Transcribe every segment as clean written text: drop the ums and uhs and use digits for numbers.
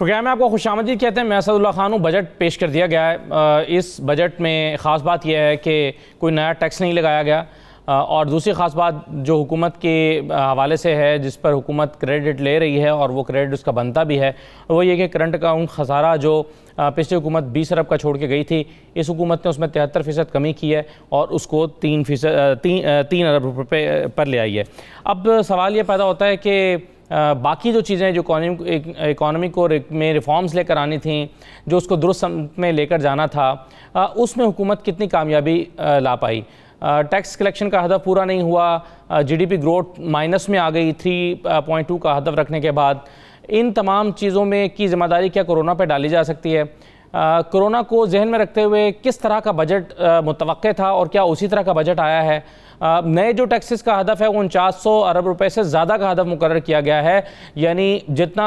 Programme में आपको खुशामदीद कहते हैं। मैं असदुल्लाह खान हूँ। बजट पेश कर दिया गया है। इस बजट में ख़ास बात यह है कि कोई नया टैक्स नहीं लगाया गया, और दूसरी ख़ास बात जो हुकूमत के हवाले से है, जिस पर हुकूमत क्रेडिट ले रही है और वो क्रेडिट उसका बनता भी है, वो ये कि करंट अकाउंट खसारा जो पिछली हुकूमत 20 अरब का छोड़ के गई थी, इस हुकूमत ने उसमें 73% कमी की है और उसको 3 अरब रुपये पर ले आई है। अब सवाल ये पैदा होता है कि बाकी जो चीज़ें जो इकॉनमी को में रिफॉर्म्स लेकर आनी थी, जो उसको दुरुस्त में लेकर जाना था, उसमें हुकूमत कितनी कामयाबी ला पाई। टैक्स कलेक्शन का हदफ पूरा नहीं हुआ, जीडीपी ग्रोथ माइनस में आ गई 3.2 का हदफ रखने के बाद। इन तमाम चीज़ों में की ज़िम्मेदारी क्या कोरोना पर डाली जा सकती है? कोरोना को जहन में रखते हुए किस तरह का बजट मुतवक्के था और क्या उसी तरह का बजट आया है? नए जो टैक्सेस का हदफ है वो 4900 अरब रुपए से ज़्यादा का हदफ मुकर्रर किया गया है, यानी जितना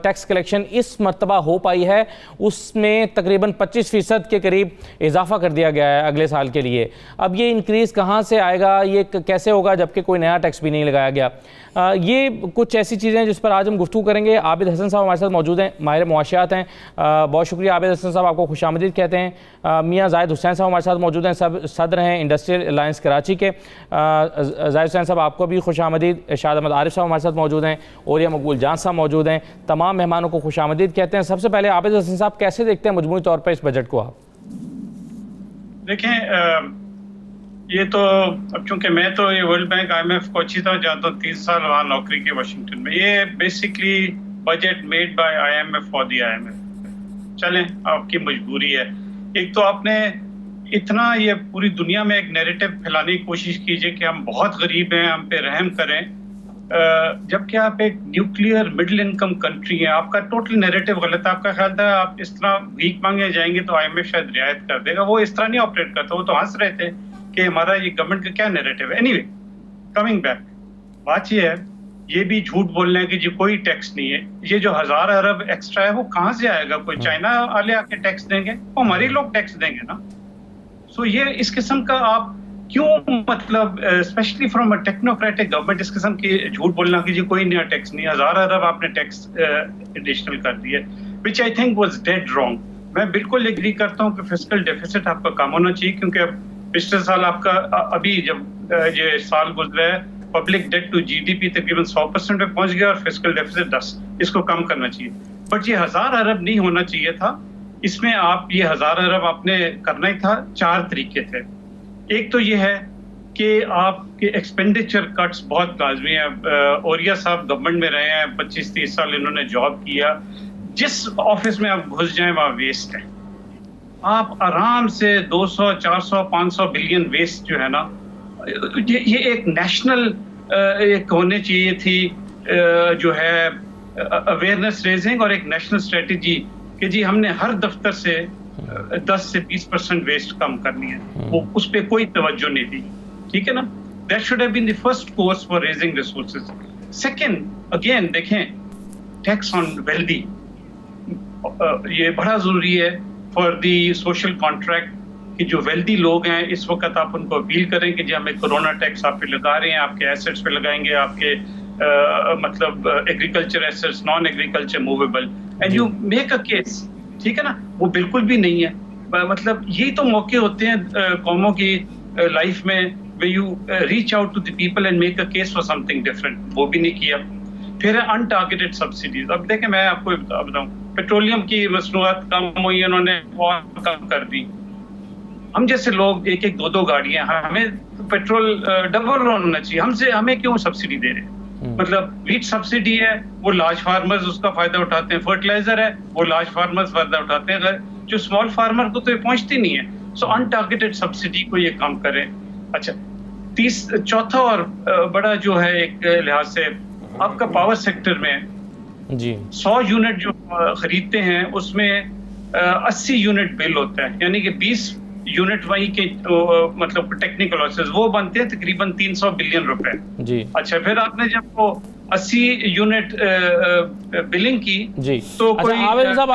टैक्स कलेक्शन इस मरतबा हो पाई है उसमें तकरीबन 25% के करीब इजाफा कर दिया गया है अगले साल के लिए। अब ये इंक्रीज़ कहाँ से आएगा, ये कैसे होगा जबकि कोई नया टैक्स भी नहीं लगाया गया? ये कुछ ऐसी चीज़ें हैं जिस पर आज हम गुफ्तगू करेंगे। आबिद हसन साहब हमारे साथ मौजूद हैं, माहिर मुआशियात हैं। बहुत शुक्रिया आबिद हसन साहब, आपको खुशामदीद कहते हैं। मियाँ जाहिद हुसैन साहब हमारे साथ मौजूद हैं, सब सदर हैं इंडस्ट्रियल अलायंस कराची के। जाहिद हुसैन साहब आपको भी खुशामदीद। शाद अहमद आरिफ साहब हमारे साथ मौजूद हैं, ओरिया मकबूल जान साहब मौजूद हैं। तमाम मेहमानों को खुशामदीद कहते हैं। सबसे पहले आबिद हसन साहब, कैसे देखते हैं मजमूई तौर पर इस बजट को आप? देखें, ये तो अब चूंकि मैं तो ये वर्ल्ड बैंक IMF को अच्छी तरह जानता हूँ, 30 साल वहाँ नौकरी की वाशिंगटन में। ये basically budget made by IMF for the IMF। चलें, आपकी मजबूरी है। एक तो आपने इतना ये पूरी दुनिया में एक नैरेटिव फैलाने की कोशिश कीजिए कि हम बहुत गरीब हैं, हम पे रहम करें, जबकि आप एक न्यूक्लियर मिडिल इनकम कंट्री हैं। आपका टोटल नैरेटिव गलत है। आपका ख्याल था आप इस तरह भीख मांगे जाएंगे तो IMF शायद रियायत कर देगा। वो इस तरह नहीं ऑपरेट करता। वो तो हंस रहे थे कि हमारा ये गवर्नमेंट का क्या नैरेटिव है। एनीवे, कमिंग बैक, बात ये है, ये भी झूठ बोल रहे हैं कि जी कोई टैक्स नहीं है। ये जो 1000 अरब एक्स्ट्रा है वो कहाँ से आएगा? कोई चाइना वाले आके टैक्स देंगे? वो हमारे लोग टैक्स देंगे ना। सो ये इस किस्म का आप क्यों, मतलब specially from a technocratic government, इस किस्म की झूठ बोलना कि जी कोई नया टैक्स नहीं, 1000 अरब आपने टैक्स एडिशनल कर दिया, which I think was dead wrong. मैं बिल्कुल एग्री करता हूँ कि फिस्कल डेफिसिट आपका कम होना चाहिए, क्योंकि अब पिछले साल आपका अभी जब ये साल गुजरा है, पब्लिक डेट टू GDP तकरीबन 100% पे पहुंच गया और फिस्कल डेफिसिट 10, इसको कम करना चाहिए। बट ये 1000 अरब नहीं होना चाहिए था। इसमें आप ये 1000 अरब आपने करना ही था। 4 तरीके थे। एक तो ये है कि आपके एक्सपेंडिचर कट्स बहुत लाजमी है। ओरिया साहब गवर्नमेंट में रहे हैं, 25-30 साल इन्होंने जॉब किया। जिस ऑफिस में आप घुस जाएं वहाँ वेस्ट है। आप आराम से 200, 400, 500 बिलियन वेस्ट जो है ना, ये एक नेशनल एक होने चाहिए थी, जो है अवेयरनेस रेजिंग और एक नेशनल स्ट्रेटेजी कि जी हमने हर दफ्तर से 10 से 20% वेस्ट कम करनी है। वो उस पर कोई तवज्जो नहीं दी, ठीक है ना। That should have been the first course for raising resources. Second, again देखें, टैक्स ऑन वेल्दी, ये बड़ा जरूरी है फॉर दी सोशल कॉन्ट्रैक्ट कि जो वेल्दी लोग हैं इस वक्त आप उनको अपील करें कि जी हमें कोरोना टैक्स आप पे लगा रहे हैं, आपके एसेट्स पे लगाएंगे, आपके मतलब agriculture assets, non agriculture movable, and you make a case, ठीक है ना। वो बिल्कुल भी नहीं है। मतलब यही तो मौके होते हैं कौमों की लाइफ में, way you reach out to the people and make a case for something different. वो भी नहीं किया। फिर है अनटारगेटेड सब्सिडीज। अब देखें, मैं आपको बताऊं, पेट्रोलियम की मसनूआत कम हुई, उन्होंने बहुत कम कर दी। हम जैसे लोग 1-1, 2-2 गाड़ियां, हमें पेट्रोल डबल होना चाहिए। हमसे हमें क्यों सब्सिडी दे रहे हैं? मतलब वीट सब्सिडी है, वो लार्ज फार्मर्स उसका फायदा उठाते हैं। फर्टिलाइजर है, वो लार्ज फार्मर्स फायदा उठाते हैं, जो स्मॉल फार्मर को तो ये पहुंचती नहीं है। सो अनटारगेटेड सब्सिडी को ये कम करें। अच्छा, चौथा और बड़ा जो है एक लिहाज से, आपका पावर सेक्टर में जी 100 यूनिट जो खरीदते हैं उसमें 80 यूनिट बिल होता है, यानी कि 20 यूनिट वही के मतलब टेक्निकल लॉसेस वो बनते हैं तकरीबन 300 बिलियन रुपए जी। अच्छा, फिर आपने जब वो 80 यूनिट बिलिंग की जी तो अच्छा, आबिद साहब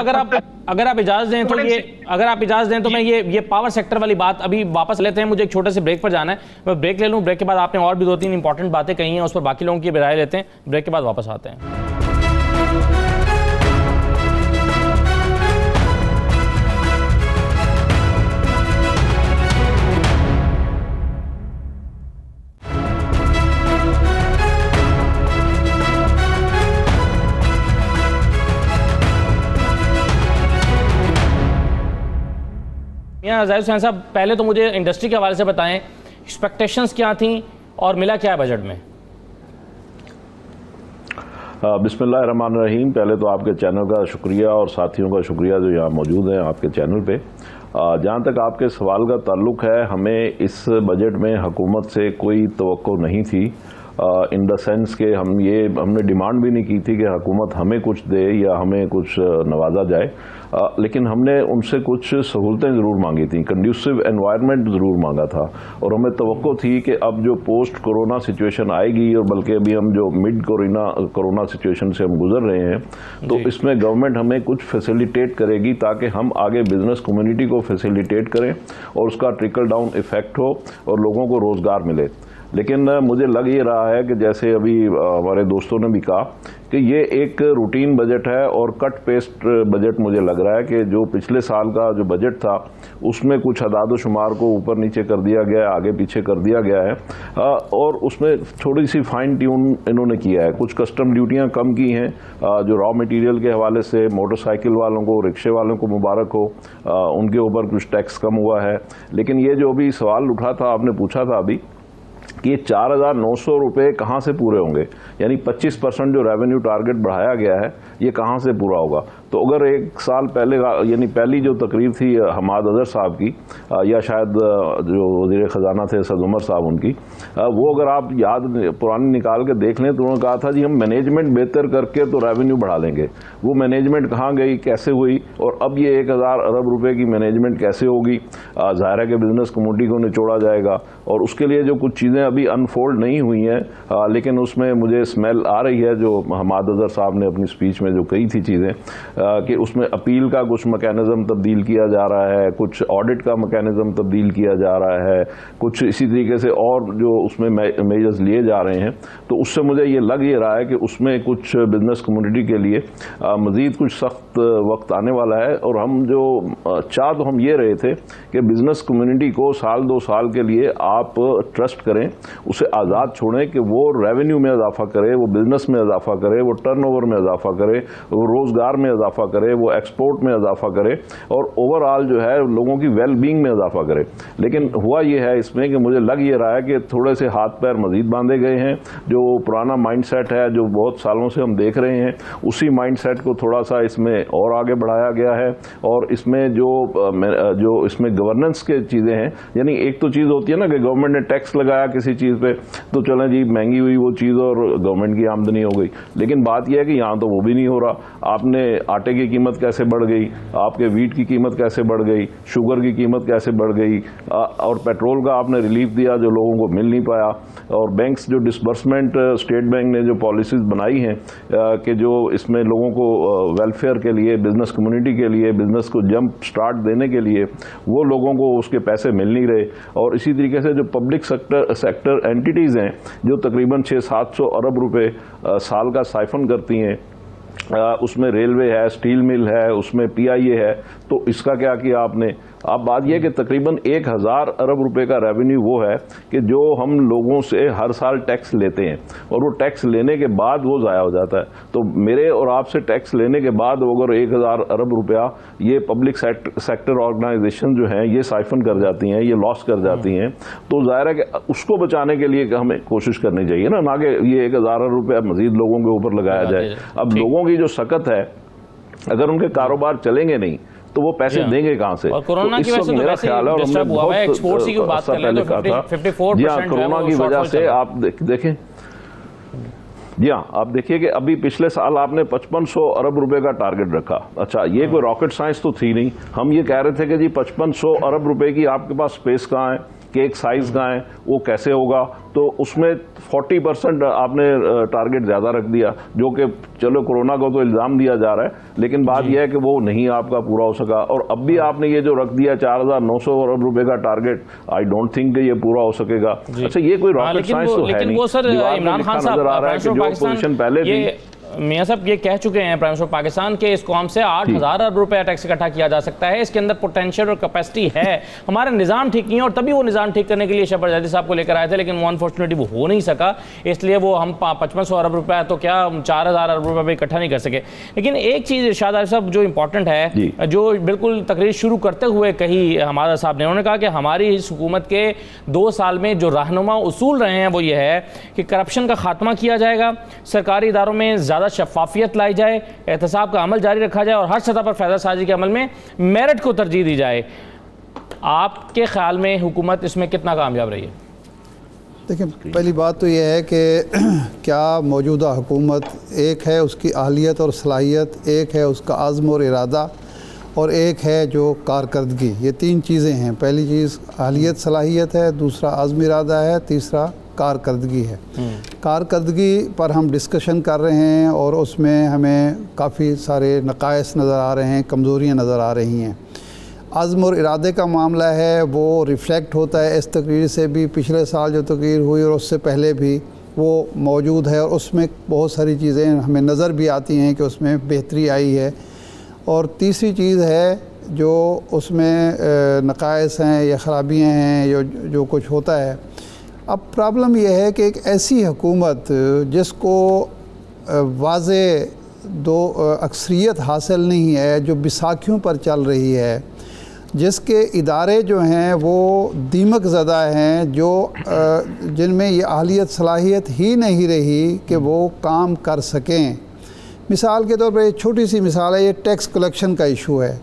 अगर आप इजाज़त दें तो मैं ये पावर सेक्टर वाली बात अभी वापस लेते हैं। मुझे एक छोटे से ब्रेक पर जाना है, मैं ब्रेक ले लूँ। ब्रेक के बाद आपने और भी 2-3 इंपॉर्टेंट बातें कही हैं, उस पर बाकी लोगों की राय लेते हैं। ब्रेक के बाद वापस आते हैं। यहाँ जाहिर हुसैन साहब, पहले तो मुझे इंडस्ट्री के हवाले से बताएं, एक्सपेक्टेशंस क्या थी और मिला क्या है बजट में? बिस्मिल्लाहिर्रहमानिर्रहीम। पहले तो आपके चैनल का शुक्रिया और साथियों का शुक्रिया जो यहाँ मौजूद हैं आपके चैनल पे। जहाँ तक आपके सवाल का ताल्लुक है, हमें इस बजट में हुकूमत से कोई तवक्को नहीं थी, इन द सेंस के हमने डिमांड भी नहीं की थी कि हुकूमत हमें कुछ दे या हमें कुछ नवाजा जाए, लेकिन हमने उनसे कुछ सहूलतें ज़रूर मांगी थी, कंड्यूसिव एनवायरनमेंट ज़रूर मांगा था। और हमें तवक्को थी कि अब जो पोस्ट कोरोना सिचुएशन आएगी, और बल्कि अभी हम जो मिड कोरोना सिचुएशन से हम गुजर रहे हैं, तो इसमें गवर्नमेंट हमें कुछ फैसिलिटेट करेगी ताकि हम आगे बिजनेस कम्युनिटी को फैसिलिटेट करें और उसका ट्रिकल डाउन इफेक्ट हो और लोगों को रोज़गार मिले। लेकिन मुझे लग ये रहा है कि जैसे अभी हमारे दोस्तों ने भी कहा कि ये एक रूटीन बजट है और कट पेस्ट बजट मुझे लग रहा है कि जो पिछले साल का जो बजट था उसमें कुछ अदाद शुमार को ऊपर नीचे कर दिया गया है, आगे पीछे कर दिया गया है, और उसमें थोड़ी सी फाइन ट्यून इन्होंने किया है। कुछ कस्टम ड्यूटियां कम की हैं, जो रॉ मटेरियल के हवाले से मोटरसाइकिल वालों को, रिक्शे वालों को मुबारक हो, उनके ऊपर कुछ टैक्स कम हुआ है। लेकिन ये जो अभी सवाल उठा था, आपने पूछा था अभी कि 4,900 रुपये कहाँ से पूरे होंगे, यानी 25% जो रेवेन्यू टारगेट बढ़ाया गया है ये कहाँ से पूरा होगा। तो अगर एक साल पहले, यानी पहली जो तकरीर थी हमाद अजहर साहब की, या शायद जो वज़ीर ख़जाना थे सद उमर साहब उनकी, वो अगर आप याद पुरानी निकाल के देख लें तो उन्होंने कहा था जी हम मैनेजमेंट बेहतर करके तो रेवेन्यू बढ़ा लेंगे। वो मैनेजमेंट कहाँ गई, कैसे हुई, और अब ये 1,000 अरब रुपए की मैनेजमेंट कैसे होगी? ज़ाहिर है कि बिजनेस कम्युनिटी को निचोड़ा जाएगा, और उसके लिए जो कुछ चीज़ें अभी अनफोल्ड नहीं हुई हैं, लेकिन उसमें मुझे स्मेल आ रही है जो हमाद अजहर साहब ने अपनी स्पीच में जो कही थी चीज़ें, कि उसमें अपील का कुछ मैकेनिज्म तब्दील किया जा रहा है, कुछ ऑडिट का मैकेनिज्म तब्दील किया जा रहा है, कुछ इसी तरीके से और जो उसमें मेजर्स लिए जा रहे हैं। तो उससे मुझे ये लग ये रहा है कि उसमें कुछ बिजनेस कम्युनिटी के लिए मज़ीद कुछ सख्त वक्त आने वाला है। और हम जो चाह तो हम ये रहे थे कि बिजनेस कम्युनिटी को साल 2 साल के लिए आप ट्रस्ट करें, उसे आज़ाद छोड़ें कि वो रेवेन्यू में इजाफा करे, वो बिजनेस में इजाफा करे, वो टर्नओवर में इजाफा करे, वो रोज़गार में इजाफा करे, वो एक्सपोर्ट में इजाफा करे, और ओवरऑल जो है लोगों की वेल बीइंग में इजाफा करे। लेकिन हुआ ये है इसमें कि मुझे लग ये रहा है कि थोड़े से हाथ पैर मजीद बांधे गए हैं। जो पुराना माइंडसेट है जो बहुत सालों से हम देख रहे हैं, उसी माइंडसेट को थोड़ा सा इसमें और आगे बढ़ाया गया है। और इसमें जो इसमें गवर्नेंस के चीज़ें हैं, यानी एक तो चीज़ होती है ना कि गवर्नमेंट ने टैक्स लगाया किसी चीज़ पे, तो चलें जी महंगी हुई वो चीज़ और गवर्नमेंट की आमदनी हो गई। लेकिन बात यह है कि यहाँ तो वो भी नहीं हो रहा। आपने आटे की कीमत कैसे बढ़ गई, आपके वीट की कीमत कैसे बढ़ गई, शुगर की कीमत कैसे बढ़ गई, और पेट्रोल का आपने रिलीफ दिया जो लोगों को मिल नहीं पाया। और बैंक्स जो डिसबर्समेंट स्टेट बैंक ने जो पॉलिसीज़ बनाई हैं कि जो इसमें लोगों को वेलफेयर के लिए, बिजनेस कम्युनिटी के लिए, बिजनेस को जंप स्टार्ट देने के लिए, वो लोगों को उसके पैसे मिल नहीं रहे। और इसी तरीके से जो पब्लिक सेक्टर एंटिटीज़ हैं जो तकरीबन 600-700 अरब रुपए साल का साइफन करती हैं, उसमें रेलवे है, स्टील मिल है, उसमें PIA है, तो इसका क्या किया आपने? अब बात यह कि तकरीबन 1,000 अरब रुपए का रेवेन्यू वो है कि जो हम लोगों से हर साल टैक्स लेते हैं, और वो टैक्स लेने के बाद वो ज़ाया हो जाता है। तो मेरे और आपसे टैक्स लेने के बाद अगर 1,000 अरब रुपया ये पब्लिक सेक्टर ऑर्गेनाइजेशन जो हैं ये साइफन कर जाती हैं, ये लॉस कर जाती हैं, तो ज़ाहिर है कि उसको बचाने के लिए हमें कोशिश करनी चाहिए ना कि ये 1,000 अरब रुपया मजीद लोगों के ऊपर लगाया जाए। अब लोगों की जो सकत है, अगर उनके कारोबार चलेंगे नहीं तो वो पैसे देंगे कहाँ से? और कोरोना की वजह से मेरा ख्याल है, और हमने बहुत एक्सपोर्ट्स की बात कर लें तो 54% कोरोना की वजह से आप देखें, जी हाँ, आप देखिए कि अभी पिछले साल आपने 5500 अरब रुपए का टारगेट रखा। अच्छा, ये कोई रॉकेट साइंस तो थी नहीं। हम ये कह रहे थे कि जी 5500 अरब रुपए की आपके पास स्पेस कहाँ है, केक साइज कहाँ है, वो कैसे होगा? तो उसमें 40% आपने टारगेट ज़्यादा रख दिया, जो कि चलो कोरोना को तो इल्ज़ाम दिया जा रहा है, लेकिन बात यह है कि वो नहीं आपका पूरा हो सका। और अब भी आपने ये जो रख दिया 4,900 अरब रुपए का टारगेट, आई डोंट थिंक कि ये पूरा हो सकेगा। अच्छा, ये कोई रॉकेट साइंस तो है नहीं। वो सर इमरान खान साहब नजर आ रहा है कि जो पोजीशन पहले थी, मियां साहब ये कह चुके हैं प्राइम मिनिस्टर पाकिस्तान के इस कौम से 8,000 अरब रुपया टैक्स इकट्ठा किया जा सकता है, इसके अंदर पोटेंशियल और कैपेसिटी है, हमारा निज़ाम ठीक नहीं है, और तभी वो निज़ाम ठीक करने के लिए शहबाज आज़ादी साहब को लेकर आए थे, लेकिन वो अनफॉर्चुनेटली वो हो नहीं सका, इसलिए वो हम 5,500 अरब रुपया तो क्या 4,000 अरब रुपया भी इकट्ठा नहीं कर सके। लेकिन एक चीज़ इरशाद आरिफ साहब जो इंपॉर्टेंट है, जो बिल्कुल तकरीर शुरू करते हुए कही हमारा साहब ने, उन्होंने कहा कि हमारी इस हुकूमत के 2 साल में जो रहनुमा उसूल रहे हैं वो ये है कि करप्शन का खात्मा किया जाएगा, सरकारी इदारों में ज़्यादा शफाफियत लाई जाए, एहतसाब का अमल जारी रखा जाए और हर सतह पर फ़ैज़ा साजी के अमल में मेरिट को तरजीह दी जाए। आपके ख्याल में हुकूमत इसमें कितना कामयाब रही है? देखिए, पहली बात तो यह है कि क्या मौजूदा हुकूमत, एक है उसकी अहलियत और सलाहियत, एक है उसका आज़्म और इरादा, और एक है जो कारकर्दगी। ये 3 चीज़ें हैं। पहली चीज़ अहलियत सलाहियत है, दूसरा आज़्म इरादा है, तीसरा कारकर्दगी है। कारकर्दगी पर हम डिस्कशन कर रहे हैं और उसमें हमें काफ़ी सारे नकाइस नज़र आ रहे हैं, कमज़ोरियाँ नज़र आ रही हैं। आज़्म और इरादे का मामला है, वो रिफ़्लेक्ट होता है इस तकरीर से भी, पिछले साल जो तकरीर हुई और उससे पहले भी वो मौजूद है, और उसमें बहुत सारी चीज़ें हमें नज़र भी आती हैं कि उसमें बेहतरी आई है। और तीसरी चीज़ है जो उसमें नकाइस हैं या ख़राबियाँ हैं, जो कुछ होता है। अब प्रॉब्लम यह है कि एक ऐसी हुकूमत जिसको वाज़े अक्सरियत हासिल नहीं है, जो बिसाखियों पर चल रही है, जिसके इदारे जो हैं वो दीमक ज़दा हैं, जो जिनमें ये अहलियत सलाहियत ही नहीं रही कि वो काम कर सकें। मिसाल के तौर पर एक छोटी सी मिसाल है, ये टैक्स कलेक्शन का इशू है।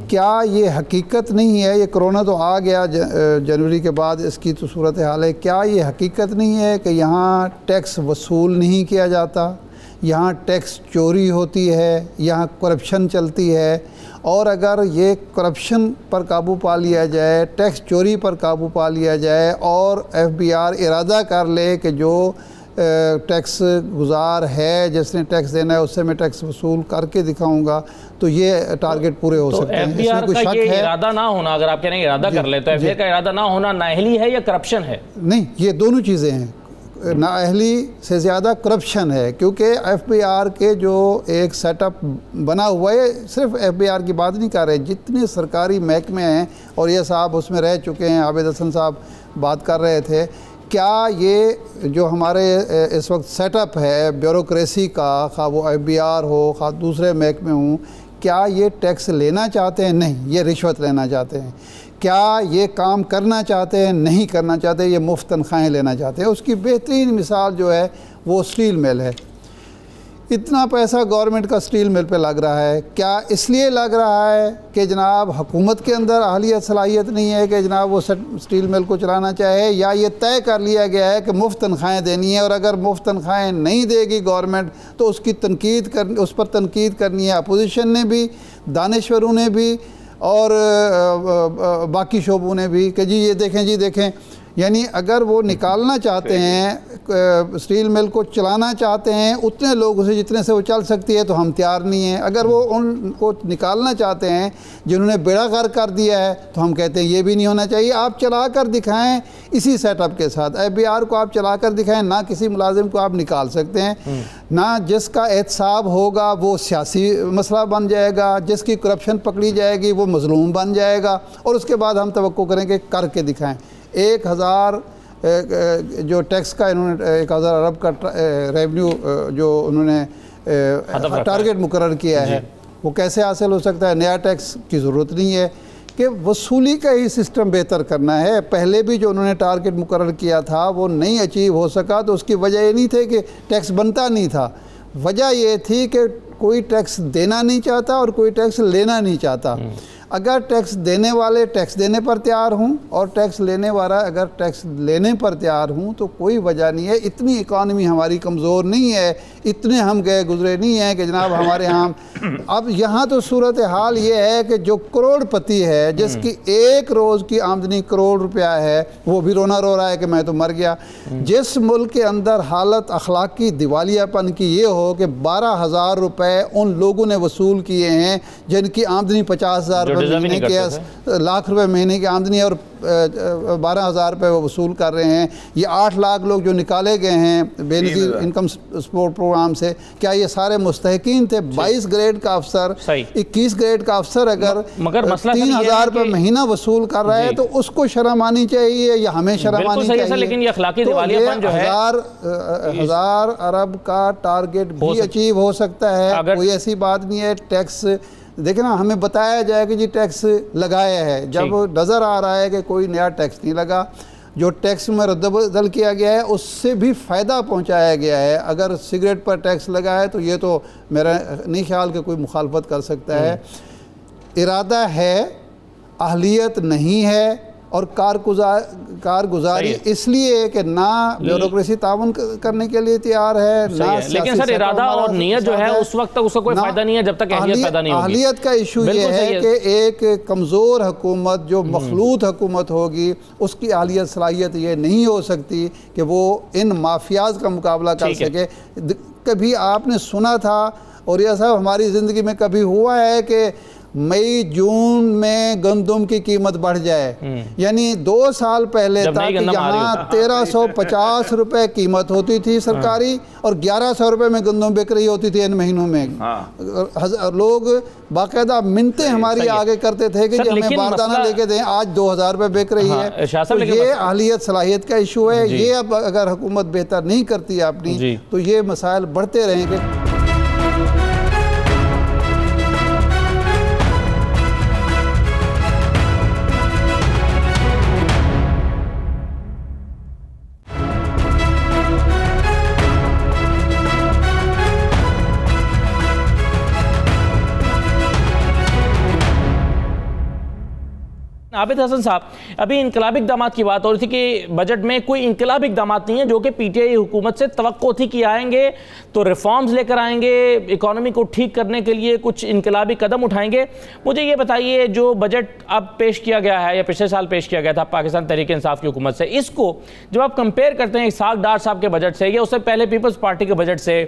क्या ये हकीकत नहीं है, ये कोरोना तो आ गया जनवरी के बाद, इसकी तो सूरत हाल है, क्या ये हकीकत नहीं है कि यहाँ टैक्स वसूल नहीं किया जाता, यहाँ टैक्स चोरी होती है, यहाँ करप्शन चलती है? और अगर ये करप्शन पर काबू पा लिया जाए, टैक्स चोरी पर काबू पा लिया जाए, और FBR इरादा कर ले कि जो टैक्स गुजार है, जिसने टैक्स देना है उससे मैं टैक्स वसूल करके दिखाऊंगा, तो ये टारगेट पूरे हो सकते हैं। FBR का ये इरादा ना होना, अगर आप कह रहे हैं इरादा कर ले, तो FBR का इरादा ना होना नाअहली है या करप्शन है? नहीं, ये दोनों चीज़ें हैं। नाअहली से ज़्यादा करप्शन है, क्योंकि FBR के जो एक सेटअप बना हुआ है, सिर्फ FBR की बात नहीं कर रहे, जितने सरकारी महकमे हैं, और ये साहब उसमें रह चुके हैं, आबिद हसन साहब बात कर रहे थे, क्या ये जो हमारे इस वक्त सेटअप है ब्यूरोक्रेसी का, खा वो FBR हो खा दूसरे महकमे हों, क्या ये टैक्स लेना चाहते हैं? नहीं, ये रिश्वत लेना चाहते हैं। क्या ये काम करना चाहते हैं? नहीं करना चाहते, ये मुफ्त तनख्वाहें लेना चाहते हैं। उसकी बेहतरीन मिसाल जो है वो स्टील मिल है। इतना पैसा गवर्नमेंट का स्टील मिल पे लग रहा है, क्या इसलिए लग रहा है कि जनाब हुकूमत के अंदर अहलियत सलाहियत नहीं है कि जनाब वो स्टील मिल को चलाना चाहे, या ये तय कर लिया गया है कि मुफ्त तनख्वाहें देनी है, और अगर मुफ्त तनख्वाहें नहीं देगी गवर्नमेंट तो उसकी उस पर तनकीद करनी है अपोजिशन ने भी, दानिश्वरों ने भी, और बाकी शोबों ने भी, कि जी ये देखें, जी देखें। यानी अगर वो निकालना चाहते हैं, स्टील मिल को चलाना चाहते हैं उतने लोगों से जितने से वो चल सकती है, तो हम तैयार नहीं हैं। अगर वो उनको निकालना चाहते हैं जिन्होंने बेड़ा गर्क कर दिया है, तो हम कहते हैं ये भी नहीं होना चाहिए। आप चला कर दिखाएँ इसी सेटअप के साथ, FBR को आप चला कर दिखाएँ, ना किसी मुलाजिम को आप निकाल सकते हैं, ना जिसका एहतसाब होगा वो सियासी मसला बन जाएगा, जिसकी करप्शन पकड़ी जाएगी वो मजलूम बन जाएगा, और उसके बाद हम तवक्को करें कि करके दिखाएँ। 1,000 जो टैक्स का इन्होंने 1,000 अरब का रेवेन्यू जो उन्होंने टारगेट मुकर्रर किया है, वो कैसे हासिल हो सकता है? नया टैक्स की ज़रूरत नहीं है, कि वसूली का ही सिस्टम बेहतर करना है। पहले भी जो उन्होंने टारगेट मुकर्रर किया था वो नहीं अचीव हो सका, तो उसकी वजह ये नहीं थी कि टैक्स बनता नहीं था, वजह ये थी कि कोई टैक्स देना नहीं चाहता और कोई टैक्स लेना नहीं चाहता। अगर टैक्स देने वाले टैक्स देने पर तैयार हूँ और टैक्स लेने वाला अगर टैक्स लेने पर तैयार हूँ, तो कोई वजह नहीं है। इतनी इकॉनमी हमारी कमज़ोर नहीं है, इतने हम गए गुजरे नहीं हैं कि जनाब हमारे यहाँ। अब यहाँ तो सूरत हाल ये है कि जो करोड़पति है, जिसकी एक रोज़ की आमदनी करोड़ रुपया है, वो भी रोना रो रहा है कि मैं तो मर गया। जिस मुल्क के अंदर हालत अखलाकी दिवालियापन की ये हो कि 12,000 रुपये उन लोगों ने वसूल किए हैं जिनकी आमदनी 50,000 रुपये deserve ही महीने नहीं की करते लाख रुपए महीने की आमदनी और 12,000 रुपये वो वसूल कर रहे हैं। ये 8 लाख लोग जो निकाले गए हैं बेनिफिट इनकम सपोर्ट प्रोग्राम से, क्या ये सारे मुस्तहिकीन थे? 22 ग्रेड का अफसर, 21 ग्रेड का अफसर अगर मगर मसला 3,000 रुपये महीना वसूल कर रहा है तो उसको शर्म आनी चाहिए या हमें शर्म आनी चाहिए? लेकिन ये अखलाकी दिवालियापन जो है, 1000 अरब का टारगेट भी अचीव हो सकता है, कोई ऐसी बात नहीं है। टैक्स देखिए ना, हमें बताया जाए कि जी टैक्स लगाया है, जब नज़र आ रहा है कि कोई नया टैक्स नहीं लगा, जो टैक्स में रद्दबदल किया गया है उससे भी फ़ायदा पहुंचाया गया है। अगर सिगरेट पर टैक्स लगा है तो ये तो मेरा नहीं ख्याल कि कोई मुखालफत कर सकता है। इरादा है, अहलियत नहीं है, और कारगुजारी इसलिए कि ना ब्यूरोक्रेसी ताउन करने के लिए तैयार है ना। लेकिन सर इरादा और नीयत जो है उस वक्त तक उसका कोई फायदा नहीं है जब तक अहलियत पैदा नहीं होगी। अहलियत का इशू ये है कि एक कमज़ोर हुकूमत जो मखलूत हुकूमत होगी उसकी अहलियत सलाहियत ये नहीं हो सकती कि वो इन माफियाज का मुकाबला कर सके। कभी आपने सुना था, और यह सब हमारी ज़िंदगी में कभी हुआ है कि मई जून में गंदम की कीमत बढ़ जाए? यानी 2 साल पहले तक यहाँ 1350 रुपए कीमत होती थी सरकारी और 1100 रुपए में गंदम बिक रही होती थी इन महीनों में। लोग बाकायदा मिन्नतें हमारी आगे करते थे कि हमें बारदाना लेके दें, आज 2000 रुपए बिक रही है। तो ये अहलियत सलाहियत का इशू है। ये अब अगर हुकूमत बेहतर नहीं करती है अपनी तो ये मसाइल बढ़ते रहेंगे। आबिद हसन साहब, अभी इनकलाबी इक़दामात की बात हो रही थी कि बजट में कोई इनकलाबी इक़दामात नहीं है जो कि पीटीआई हुकूमत से तवक्को थी कि आएंगे तो रिफॉर्म्स लेकर आएंगे, इकॉनमी को ठीक करने के लिए कुछ इनकलाबी कदम उठाएंगे। मुझे ये बताइए, जो बजट अब पेश किया गया है या पिछले साल पेश किया गया था पाकिस्तान तहरीक इंसाफ की हुकूमत से, इसको जब आप कंपेयर करते हैं इसहाक डार साहब के बजट से या उससे पहले पीपल्स पार्टी के बजट से,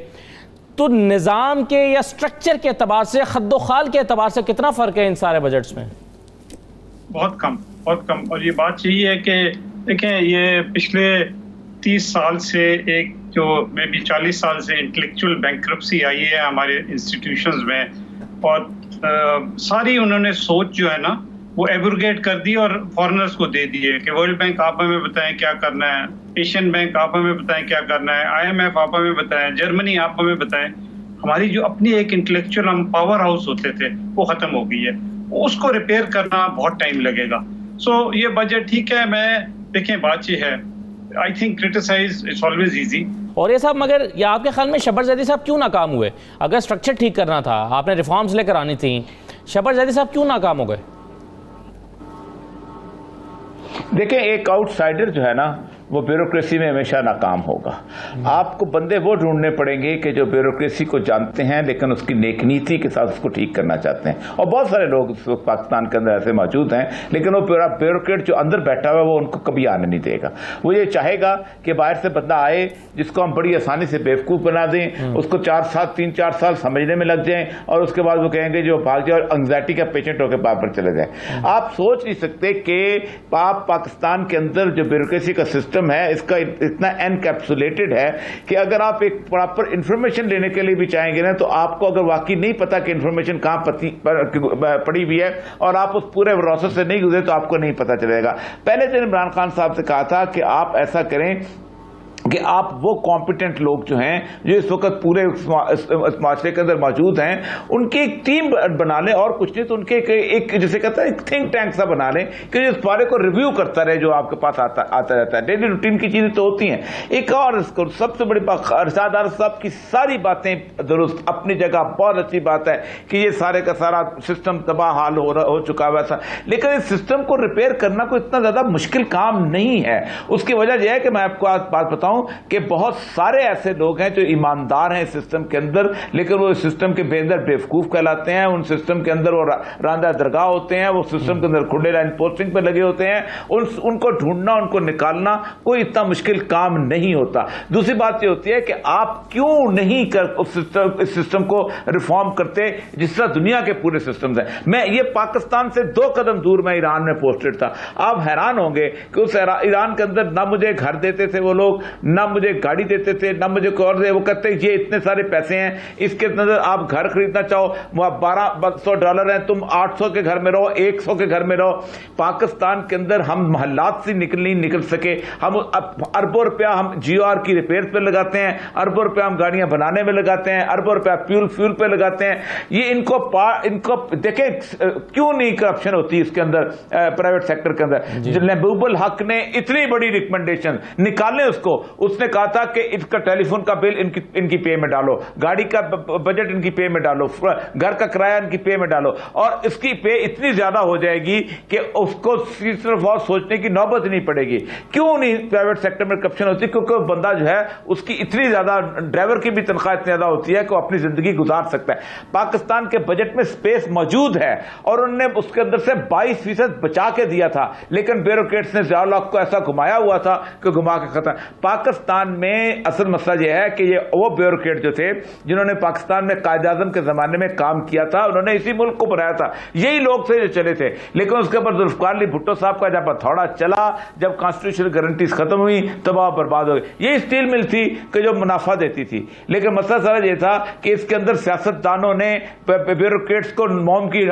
तो निज़ाम के या स्ट्रक्चर के अतबार से, खद्दोखाल के अतबार से कितना फ़र्क है इन सारे बजट्स में? बहुत कम, बहुत कम। और ये बात यही है कि देखें, ये पिछले 30 साल से एक जो मे बी 40 साल से इंटेलेक्चुअल बैंक्रप्सी आई है हमारे इंस्टीट्यूशंस में, और सारी उन्होंने सोच जो है ना वो एब्रोगेट कर दी और फॉरेनर्स को दे दिए कि वर्ल्ड बैंक आप हमें बताएं क्या करना है, एशियन बैंक आप हमें बताएं क्या करना है, IMF आप हमें बताएं, जर्मनी आप हमें बताएं। हमारी जो अपनी एक इंटेलेक्चुअल हम पावर हाउस होते थे वो ख़त्म हो गई है। उसको रिपेयर करना बहुत टाइम लगेगा। सो ये बजट ठीक है, मैं देखें बात ये है, I think criticise it's always easy. और ये साहब, मगर ये आपके ख्याल में शबर जैदी साहब क्यों नाकाम हुए? अगर स्ट्रक्चर ठीक करना था, आपने रिफॉर्म्स लेकर आनी थी, शबर जैदी साहब क्यों नाकाम हो गए? देखें, एक आउटसाइडर जो है ना वो ब्यूरोक्रेसी में हमेशा नाकाम होगा। आपको बंदे वो ढूंढने पड़ेंगे कि जो ब्यूरोक्रेसी को जानते हैं लेकिन उसकी नेक नीति के साथ उसको ठीक करना चाहते हैं। और बहुत सारे लोग पाकिस्तान के अंदर ऐसे मौजूद हैं, लेकिन वो ब्यूरोक्रेट जो अंदर बैठा हुआ है वो उनको कभी आने नहीं देगा। वो ये चाहेगा कि बाहर से बंदा आए जिसको हम बड़ी आसानी से बेवकूफ़ बना दें, उसको 3-4 साल समझने में लग जाएं और उसके बाद वो कहेंगे जो भाग जाए और एंग्जाइटी का पेशेंट होकर बाहर पर चले जाए। आप सोच नहीं सकते कि आप पाकिस्तान के अंदर जो ब्यूरोक्रेसी का सिस्टम है इसका इतना एनकैप्सुलेटेड है कि अगर आप एक प्रॉपर इंफॉर्मेशन लेने के लिए भी चाहेंगे ना, तो आपको अगर वाकई नहीं पता कि इंफॉर्मेशन कहां पड़ी हुई है और आप उस पूरे प्रोसेस से नहीं गुजरे तो आपको नहीं पता चलेगा। पहले दिन इमरान खान साहब से कहा था कि आप ऐसा करें कि आप वो कॉम्पिटेंट लोग जो हैं जो इस वक्त पूरे माशरे के अंदर मौजूद हैं उनकी एक टीम बना लें, और कुछ नहीं तो उनके एक जिसे कहता है एक थिंक टैंक सा बना लें कि इस बारे को रिव्यू करता रहे जो आपके पास आता रहता है। डेली रूटीन की चीजें तो होती हैं। एक और सबसे बड़ी बात, अरशद साहब की सारी बातें दुरुस्त, अपनी जगह बहुत अच्छी बात है कि ये सारे का सारा सिस्टम तबाह हाल हो चुका है वैसा, लेकिन इस सिस्टम को रिपेयर करना कोई इतना ज्यादा मुश्किल काम नहीं है। उसकी वजह यह है कि मैं आपको आज बात बताऊं हूं कि बहुत सारे ऐसे लोग हैं जो ईमानदार हैं इस सिस्टम के अंदर, लेकिन वो इस सिस्टम के अंदर बेवकूफ कहलाते हैं। उन सिस्टम के अंदर वो रांदा दरगाह होते हैं, वो सिस्टम के अंदर खुले लाइन पोस्टिंग पे लगे होते हैं। उनको ढूंढना, उनको निकालना कोई इतना मुश्किल काम नहीं होता। दूसरी बात ये होती है कि आप क्यों नहीं इस सिस्टम को रिफॉर्म करते जिस तरह दुनिया के पूरे सिस्टम है। मैं ये पाकिस्तान से 2 कदम दूर मैं ईरान में पोस्टेड था। आप हैरान होंगे कि उस ईरान के अंदर ना मुझे घर देते थे वो लोग, ना मुझे गाड़ी देते थे, ना मुझे कोई और दे। वो कहते ये इतने सारे पैसे हैं, इसके अंदर आप घर खरीदना चाहो वो $1200 हैं, तुम 800 के घर में रहो, 100 के घर में रहो। पाकिस्तान के अंदर हम मोहल्लात से नहीं निकल सके। हम अरबों रुपया हम GOR की रिपेयर पे लगाते हैं, अरबों रुपया हम गाड़ियां बनाने में लगाते हैं, अरबों रुपया फ्यूल पे लगाते हैं। ये इनको देखें क्यों नहीं करप्शन होती इसके अंदर प्राइवेट सेक्टर के अंदर। महबूबुल हक ने इतनी बड़ी रिकमेंडेशन निकाले उसने कहा था कि इसका टेलीफोन का बिल इनकी पे में डालो, गाड़ी का बजट इनकी पे में डालो, घर का किराया इनकी पे में डालो, और इसकी पे इतनी ज्यादा हो जाएगी कि उसको सिर्फ और सोचने की नौबत नहीं पड़ेगी। क्यों नहीं प्राइवेट सेक्टर में करप्शन होती? क्योंकि बंदा जो है उसकी इतनी ज्यादा, ड्राइवर की भी तनख्वाह इतनी ज्यादा होती है कि वो अपनी जिंदगी गुजार सकता है। पाकिस्तान के बजट में स्पेस मौजूद है और उन्होंने उसके अंदर से 22% बचा के दिया था, लेकिन ब्यूरोक्रेट्स ने ज़ियाउल हक को ऐसा घुमाया हुआ था कि घुमा के खत्म। पाकिस्तान में असल मसला यह है कि ये वो ब्यूरोक्रेट जो थे जिन्होंने पाकिस्तान में कायद आज़म के जमाने में काम किया था, उन्होंने इसी मुल्क को बनाया था, यही लोग थे जो चले थे। लेकिन उसके बाद जुल्फकार अली भुट्टो साहब का जब हथौड़ा चला, जब कॉन्स्टिट्यूशनल गारंटीज खत्म हुई, तबाह बर्बाद हो गई। ये स्टील मिल थी कि जो मुनाफा देती थी, लेकिन मसला सारा ये था कि इसके अंदर सियासतदानों ने ब्यूरोक्रेट्स को मोम की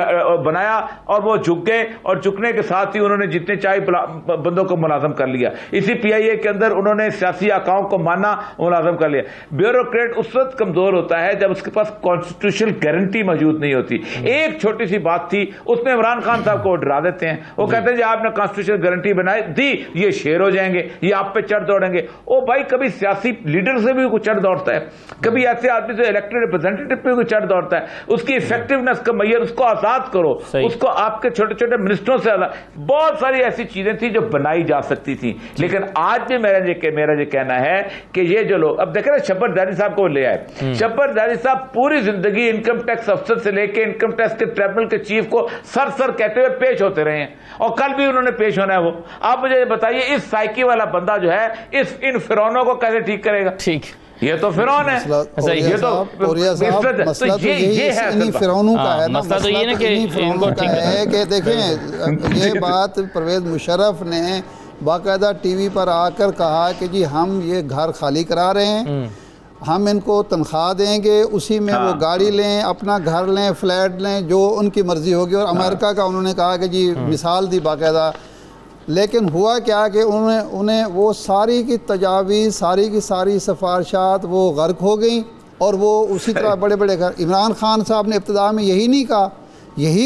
बनाया और वो झुक गए, और झुकने के साथ ही उन्होंने जितने चाहे बंदों को मुलाजम कर लिया। इसी PIA के अंदर उन्होंने सियासी आकाओं को माना, मुलाजम कर लिया। ब्यूरोक्रेट उस वक्त कमजोर होता है जब उसके पास कॉन्स्टिट्यूशनल गारंटी मौजूद नहीं होती। एक छोटी सी बात थी, उसमें इमरान खान साहब को डरा देते हैं, वो कहते हैं जी आपने कॉन्स्टिट्यूशनल गारंटी बनाई दी, ये शेर हो जाएंगे, ये आप पे चढ़ दौड़ेंगे। ओ भाई, कभी सियासी लीडर से भी कोई चढ़ दौड़ता है, कभी ऐसे आदमी से इलेक्टेड रिप्रेजेंटेटिव पे कोई चढ़ दौड़ता है। उसकी इफेक्टिवनेस का मैयर, उसको आजाद करो, उसको आपके छोटे छोटे मिनिस्टरों से आजाद। बहुत सारी ऐसी चीजें थी जो बनाई जा सकती थी, लेकिन आज भी मेरा ये कहना है कि ये जो लोग, अब देखें ना, शब्बर जारी साहब को ले आए। शब्बर जारी साहब पूरी जिंदगी इनकम टैक्स अफसर से लेके इनकम टैक्स के ट्रिब्यूनल के चीफ को सर कहते हुए पेश होते रहे हैं, और कल भी उन्होंने पेश होना है। वो आप मुझे बताइए, इस साइकी वाला बंदा जो है इन फिरौनों को कैसे ठीक करेगा? ठीक, ये तो फिरौन है, ये तो ये है इन्हीं फिरौनों का है ना। मसला तो ये ना कि इनको का है कि देखें, ये बात परवेज मुशर्रफ ने बाकायदा TV पर आकर कहा कि जी हम ये घर खाली करा रहे हैं, हम इनको तनख्वाह देंगे, उसी में वो गाड़ी लें, अपना घर लें, फ्लैट लें, जो उनकी मर्जी होगी। और अमेरिका का उन्होंने कहा कि जी मिसाल दी बाकायदा। लेकिन हुआ क्या कि उन्हें वो सारी की तजावीज़, सारी की सारी सिफारिशात वो गर्क हो गई, और वो उसी तरह बड़े बड़े घर। इमरान खान साहब ने इब्तिदा में यही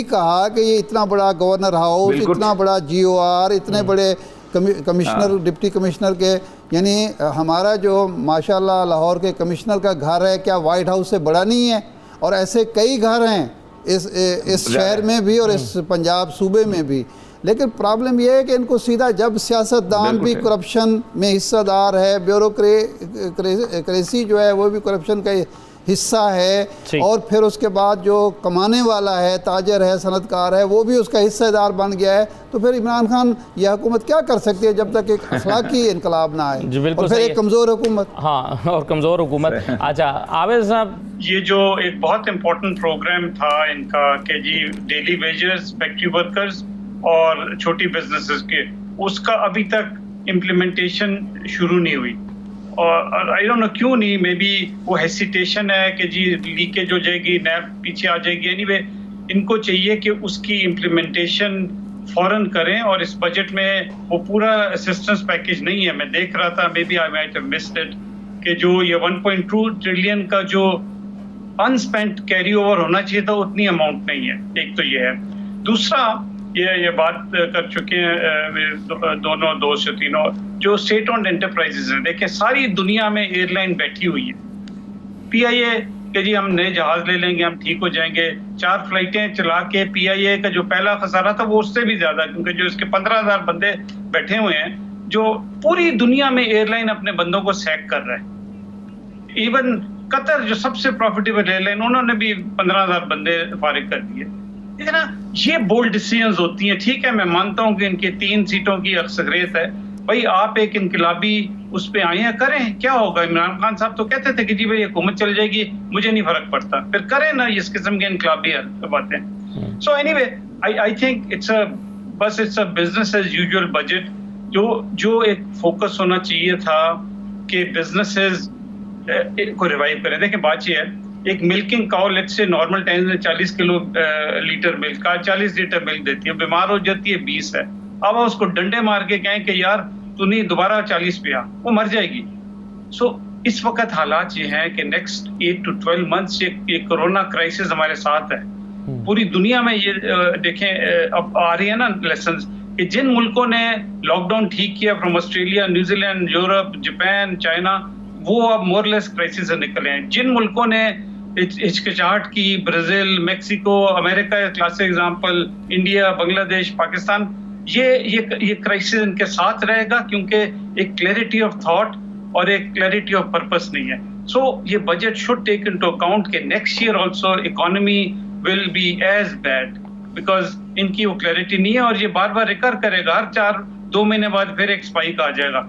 कहा कि ये इतना बड़ा गवर्नर हाउस, इतना बड़ा GOR, इतने बड़े कमिश्नर, डिप्टी कमिश्नर के, यानी हमारा जो माशाल्लाह लाहौर के कमिश्नर का घर है, क्या वाइट हाउस से बड़ा नहीं है? और ऐसे कई घर हैं इस शहर में भी और इस पंजाब सूबे में भी। लेकिन प्रॉब्लम यह है कि इनको सीधा, जब सियासतदान भी करप्शन में हिस्सेदार है, ब्यूरोक्रेसी जो है वो भी करप्शन का हिस्सा है, और फिर उसके बाद जो कमाने वाला है, ताजर है, सनतकार है, वो भी उसका हिस्सेदार बन गया है, तो फिर इमरान खान यह हुकूमत क्या कर सकती है जब तक एक अखलाकी इनकलाब ना आए, और फिर एक कमज़ोर हुकूमत। हाँ, और कमज़ोर हुकूमत। अच्छा आवेद साहब, ये जो एक बहुत इम्पोर्टेंट प्रोग्राम था इनका कि जी डेली वेजेस, फैक्ट्री वर्कर्स और छोटी बिजनेसेस के, उसका अभी तक इम्प्लीमेंटेशन शुरू नहीं हुई। और आई डोंट नो क्यों नहीं, मे बी वो हेसिटेशन है कि जी लीकेज हो जाएगी, नैब पीछे आ जाएगी। एनीवे, इनको चाहिए कि उसकी इम्प्लीमेंटेशन फौरन करें, और इस बजट में वो पूरा असिस्टेंस पैकेज नहीं है। मैं देख रहा था, maybe I might have missed it, कि जो ये 1.2 ट्रिलियन का जो अनस्पेंट कैरी ओवर होना चाहिए था, उतनी अमाउंट नहीं है। एक तो ये है। दूसरा, ये बात कर चुके हैं दोनों दोस्त तीनों, जो स्टेट ओन्ड एंटरप्राइजेज हैं। देखिए, सारी दुनिया में एयरलाइन बैठी हुई है। PIA कि जी हम नए जहाज ले लेंगे, हम ठीक हो जाएंगे। 4 फ्लाइटें चला के PIA का जो पहला खसारा था वो उससे भी ज्यादा, क्योंकि जो इसके 15,000 बंदे बैठे हुए हैं जो पूरी दुनिया में एयरलाइन अपने बंदों को सैक कर रहा है। इवन कतर जो सबसे प्रॉफिटेबल एयरलाइन, उन्होंने भी 15,000 बंदे फारिग कर दिए। ठीक है ना, ये बोल्ड डिसीजंस होती हैं। ठीक है, मैं मानता हूं कि इनके 3 सीटों की अक्सरियत है। भाई आप एक इनकलाबी उस पे आए हैं, करें, क्या होगा। इमरान खान साहब तो कहते थे कि जी भाई हुकूमत चल जाएगी, मुझे नहीं फर्क पड़ता, फिर करें ना इस किस्म के इनकलाबी बातें। So anyway I think it's a business as usual budget, जो एक फोकस होना चाहिए था कि बिजनेसेस को रिवाइव करें। देखें बात ये है, एक milking cow let's say normal time में 40 kilo litre milk, 40 litre milk देती है, बीमार हो जाती है 20 है। अब उसको डंडे मार के कहें कि यार तू नहीं दोबारा 40 पे आ, वो मर जाएगी। सो इस वक्त हालात ये हैं कि नेक्स्ट 8 to 12 मंथ्स ये कोरोना क्राइसिस हमारे साथ है। पूरी दुनिया में ये देखें अब आ रही है ना लेसन्स कि जिन मुल्कों ने लॉकडाउन ठीक किया, from Australia, New Zealand, Europe, Japan, China, वो अब मोरलेस क्राइसिस से निकले हैं। जिन मुल्कों ने हिचकिचाहट की, Brazil, Mexico, America classic example, India, Bangladesh, Pakistan, ये क्राइसिस इनके साथ रहेगा क्योंकि एक क्लैरिटी ऑफ थॉट और एक क्लैरिटी ऑफ पर्पस नहीं है। सो ये budget should take into account कि next year also economy will be as bad because इनकी वो क्लैरिटी नहीं है और ये बार बार रिकर करेगा, हर 2 महीने बाद फिर एक स्पाइक आ जाएगा।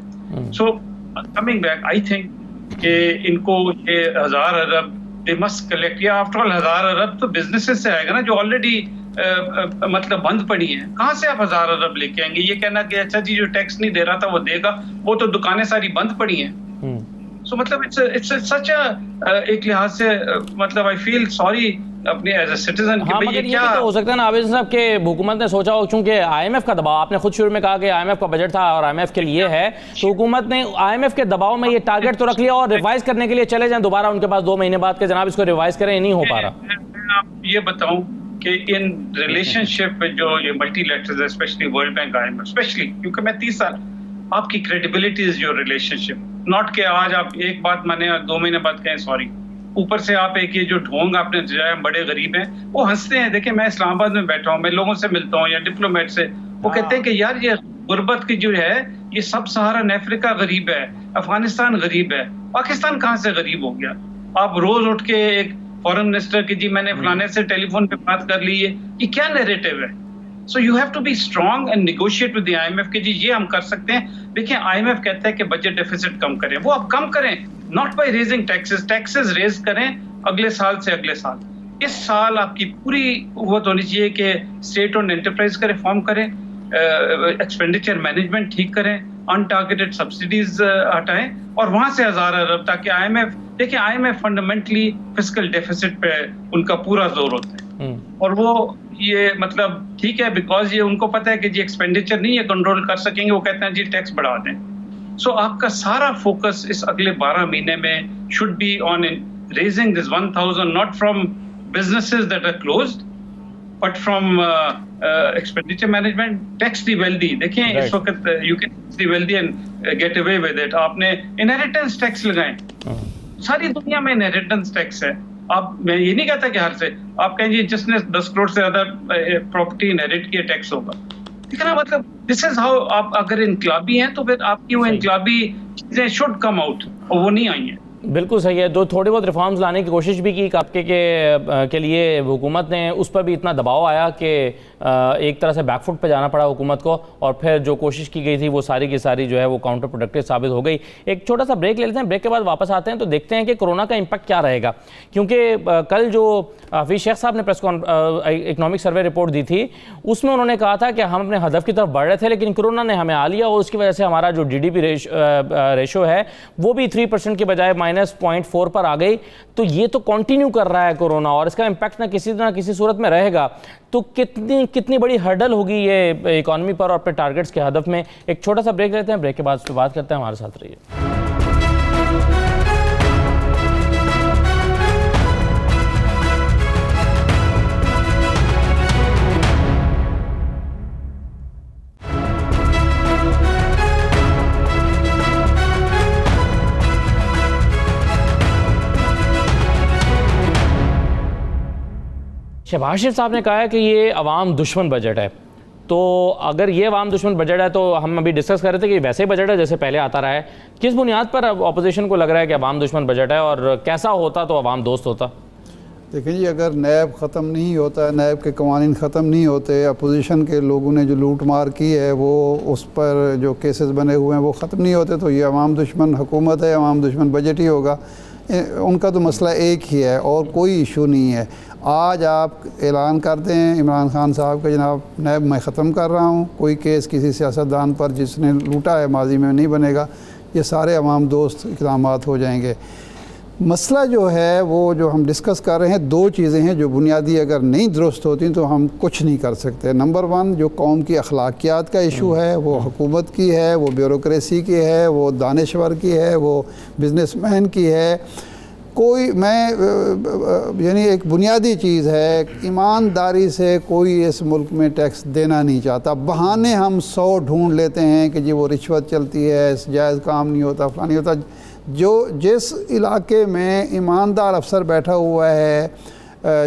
So coming back, I think कि इनको ये 1000 अरब दे मस्ट कलेक्ट, या आफ्टर ऑल 1000 अरब तो बिजनेसेस से आएगा ना जो ऑलरेडी मतलब बंद पड़ी है। कहाँ से आप 1000 अरब लेके आएंगे? ये कहना कि अच्छा जी जो टैक्स नहीं दे रहा था वो देगा, वो तो दुकानें सारी बंद पड़ी हैं। सो मतलब इट्स सच एक लिहाज से मतलब आई फील सॉरी अपने एज अ सिटीजन कि भाई ये क्या तो हो सकता है ना आबिद साहब के हुकूमत ने सोचा हो, चूंकि आईएमएफ का दबाव, आपने खुद शुरू में कहा कि आईएमएफ का बजट था और आईएमएफ के लिए है, तो हुकूमत ने आईएमएफ के दबाव में ये टारगेट तो रख लिया और रिवाइज करने के लिए चले जाएं दोबारा उनके पास 2 महीने बाद के जनाब इसको रिवाइज करें, नहीं हो पा रहा। मैं आप ये बताऊं कि इन रिलेशनशिप में जो ये multilaterals specially world bank, IMF specially, क्योंकि मैं 30 साल, आपकी credibility is your relationship, not के आज आप एक बात माने और 2 महीने बाद कहें सॉरी। ऊपर से आप एक ये जो ढोंग आपने दिया है, बड़े गरीब हैं, वो हंसते हैं। देखिए मैं इस्लामाबाद में बैठा हूँ, मैं लोगों से मिलता हूँ या डिप्लोमेट से, वो कहते हैं कि यार ये गुर्बत की जो है ये सब सहारन अफ्रीका गरीब है, अफगानिस्तान गरीब है, पाकिस्तान कहाँ से गरीब हो गया। आप रोज उठ के एक फॉरेन मिनिस्टर की जी मैंने फलाने से टेलीफोन पे बात कर ली है, ये क्या नैरेटिव है? So you have to be strong and negotiate with the IMF कि जी ये हम कर सकते हैं। देखिए आईएमएफ कहता है कि बजट डेफिसिट कम करें, वो आप कम करें, not by raising taxes raise करें अगले साल से अगले साल। इस साल आपकी पूरी कुव्वत होनी चाहिए कि स्टेट ओन्ड एंटरप्राइज का रिफॉर्म करें, एक्सपेंडिचर मैनेजमेंट ठीक करें, अनटारगेटेड सब्सिडीज हटाएं और वहां से 1000 अरब, ताकि आईएमएफ, देखिए आईएमएफ फंडामेंटली फिस्कल डेफिसिट पे उनका पूरा जोर होता है और वो ये मतलब ठीक है बिकॉज ये उनको पता है कि जी एक्सपेंडिचर नहीं है कंट्रोल कर सकेंगे, वो कहते हैं जी टैक्स बढ़ा दें। सो आपका सारा फोकस इस अगले 12 महीने में should be on raising this 1000, not from businesses that are closed but from expenditure management, tax the wealthy. देखिए इस वक्त you can the wealthy and get away with it. आपने इनहेरिटेंस टैक्स लगाए, सारी दुनिया में इनहेरिटेंस टैक्स है। आप, मैं ये नहीं कहता कि हर से आप कहें जी जिसने 10 करोड़ से ज्यादा प्रॉपर्टी इनहेरिट किया टैक्स होगा, ठीक है ना। मतलब दिस इज हाउ, आप अगर इनकलाबी हैं तो फिर आपकी वो इनकलाबी चीजें शुड कम आउट और वो नहीं आई हैं। बिल्कुल सही है। थोड़े बहुत रिफॉर्म्स लाने की कोशिश भी की आपके के लिए हुकूमत ने, उस पर भी इतना दबाव आया कि एक तरह से बैकफुट पे जाना पड़ा हुकूमत को और फिर जो कोशिश की गई थी वो सारी की सारी जो है वो काउंटर प्रोडक्टिव साबित हो गई। एक छोटा सा ब्रेक ले लेते हैं, ब्रेक के बाद वापस आते हैं तो देखते हैं कि कोरोना का इम्पैक्ट क्या रहेगा, क्योंकि कल जो हफीज़ शेख साहब ने प्रेस इकनॉमिक सर्वे रिपोर्ट दी थी उसमें उन्होंने कहा था कि हम अपने हदफ की तरफ बढ़ रहे थे लेकिन कोरोना ने हमें आ लिया और उसकी वजह से हमारा जो GDP रेशो है वो भी 3% के बजाय -0.4 पर आ गई। तो ये तो कंटिन्यू कर रहा है कोरोना और इसका इम्पैक्ट ना किसी सूरत में रहेगा। तो कितनी बड़ी हर्डल होगी ये इकोनॉमी पर और अपने टारगेट्स के हदफ में। एक छोटा सा ब्रेक लेते हैं, ब्रेक के बाद इस पर बात करते हैं, हमारे साथ रहिए। शहबाज शरीफ साहब ने कहा है कि ये अवाम दुश्मन बजट है। तो अगर ये अवाम दुश्मन बजट है, तो हम अभी डिस्कस कर रहे थे कि वैसे ही बजट है जैसे पहले आता रहा है, किस बुनियाद पर अपोजिशन को लग रहा है कि अवाम दुश्मन बजट है, और कैसा होता तो अवाम दोस्त होता? देखिए जी, अगर नैब ख़त्म नहीं होता, नैब के कवानीन ख़त्म नहीं होते, अपोजिशन के लोगों ने जो लूट मार की है वो उस पर जो केसेस बने हुए हैं वो ख़त्म नहीं होते, तो ये अवाम दुश्मन हुकूमत है, अवाम दुश्मन बजट ही होगा। उनका तो मसला एक ही है और कोई इशू नहीं है। आज आप ऐलान कर दें इमरान खान साहब का, जनाब नैब मैं ख़त्म कर रहा हूँ, कोई केस किसी सियासतदान पर जिसने लूटा है माजी में नहीं बनेगा, ये सारे अवाम दोस्त इक़दाम हो जाएंगे। मसला जो है वो जो हम डिस्कस कर रहे हैं, दो चीज़ें हैं जो बुनियादी अगर नहीं दुरुस्त होती तो हम कुछ नहीं कर सकते। नंबर वन, जो कौम की अखलाकियात का इशू है वो हुकूमत की है, वो ब्यूरोक्रेसी की है, वो दानिश्वर की है, वो बिजनेसमैन की है। कोई मैं यानी एक बुनियादी चीज़ है, ईमानदारी से कोई इस मुल्क में टैक्स देना नहीं चाहता। बहाने हम 100 ढूंढ लेते हैं कि जी वो रिश्वत चलती है, जायज़ काम नहीं होता, फलां नहीं होता। जो जिस इलाके में ईमानदार अफसर बैठा हुआ है,